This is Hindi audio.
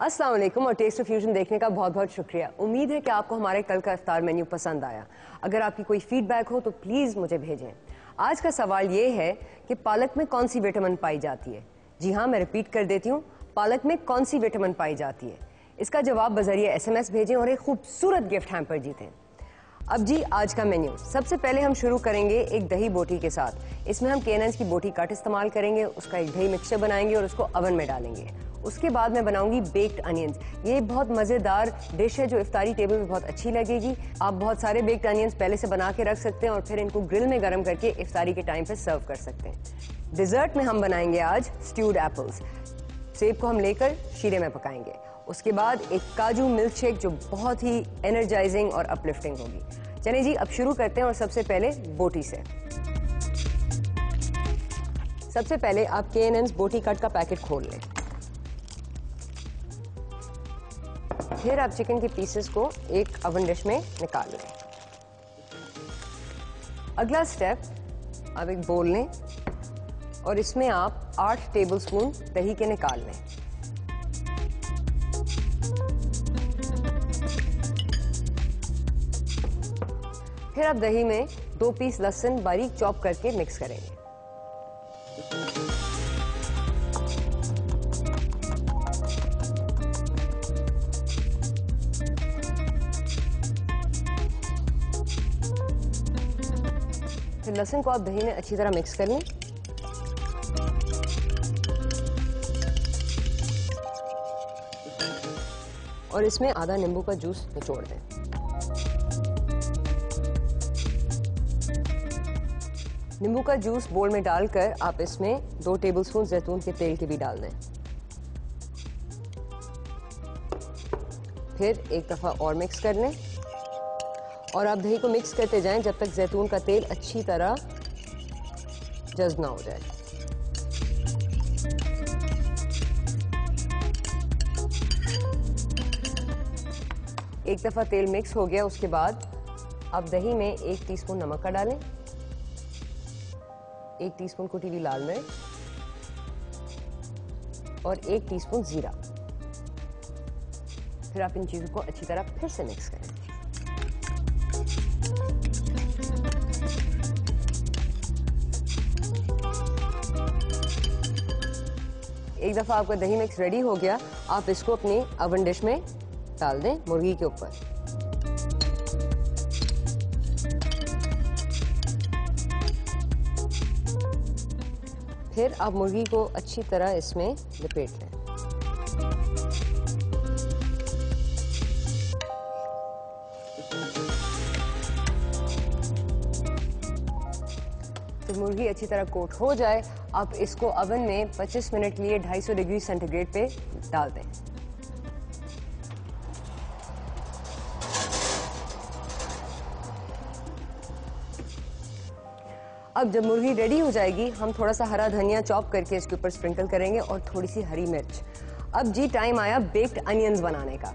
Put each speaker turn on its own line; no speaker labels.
अस्सलाम वालेकुम और टेस्ट ऑफ फ्यूजन देखने का बहुत बहुत शुक्रिया। उम्मीद है कि आपको हमारे कल का इफ्तार मेन्यू पसंद आया। अगर आपकी कोई फीडबैक हो तो प्लीज़ मुझे भेजें। आज का सवाल ये है कि पालक में कौन सी विटामिन पाई जाती है। जी हाँ, मैं रिपीट कर देती हूँ, पालक में कौन सी विटामिन पाई जाती है। इसका जवाब बजरिए SMS भेजें और एक खूबसूरत गिफ्ट हैम्पर जीतें। अब जी आज का मेन्यू। सबसे पहले हम शुरू करेंगे एक दही बोटी के साथ। इसमें हम केनन्स की बोटी कट इस्तेमाल करेंगे, उसका एक दही मिक्सचर बनाएंगे और उसको ओवन में डालेंगे। उसके बाद मैं बनाऊंगी बेक्ड अनियंस। ये बहुत मज़ेदार डिश है जो इफ्तारी टेबल पे बहुत अच्छी लगेगी। आप बहुत सारे बेक्ड अनियंस पहले से बना के रख सकते हैं और फिर इनको ग्रिल में गर्म करके इफ्तारी के टाइम पे सर्व कर सकते हैं। डिजर्ट में हम बनाएंगे आज स्ट्यूड एप्पल्स। सेब को हम लेकर शीरे में पकाएंगे। उसके बाद एक काजू मिल्क शेक जो बहुत ही एनर्जाइजिंग और अपलिफ्टिंग होगी। चलिए जी अब शुरू करते हैं और सबसे पहले बोटी से। सबसे पहले आप केएनएन्स बोटी कट का पैकेट खोल लें। फिर आप चिकन के पीसेस को एक ओवन डिश में निकाल लें। अगला स्टेप, आप एक बोल लें और इसमें आप 8 टेबलस्पून दही के निकाल लें। फिर आप दही में 2 पीस लहसुन बारीक चॉप करके मिक्स करेंगे। फिर लहसुन को आप दही में अच्छी तरह मिक्स कर लें। और इसमें आधा नींबू का जूस निचोड़ दें। नींबू का जूस बोल में डालकर आप इसमें 2 टेबलस्पून जैतून के तेल के भी डाल दें। फिर एक दफा और मिक्स कर लें और आप दही को मिक्स करते जाएं जब तक जैतून का तेल अच्छी तरह जज्ब ना हो जाए। एक दफा तेल मिक्स हो गया, उसके बाद आप दही में 1 टीस्पून नमक का डालें, 1 टीस्पून कुटी हुई लाल मिर्च और 1 टीस्पून जीरा। फिर आप इन चीजों को अच्छी तरह फिर से मिक्स करें। एक दफा आपका दही मिक्स रेडी हो गया, आप इसको अपनी ओवन डिश में डाल दें मुर्गी के ऊपर। फिर आप मुर्गी को अच्छी तरह इसमें लपेट लें। तो मुर्गी अच्छी तरह कोट हो जाए, आप इसको ओवन में 25 मिनट के लिए 250 डिग्री सेंटीग्रेड पे डाल दें। अब जब मुर्गी रेडी हो जाएगी, हम थोड़ा सा हरा धनिया चॉप करके इसके ऊपर स्प्रिंकल करेंगे और थोड़ी सी हरी मिर्च। अब जी टाइम आया बेक्ड अनियंस बनाने का।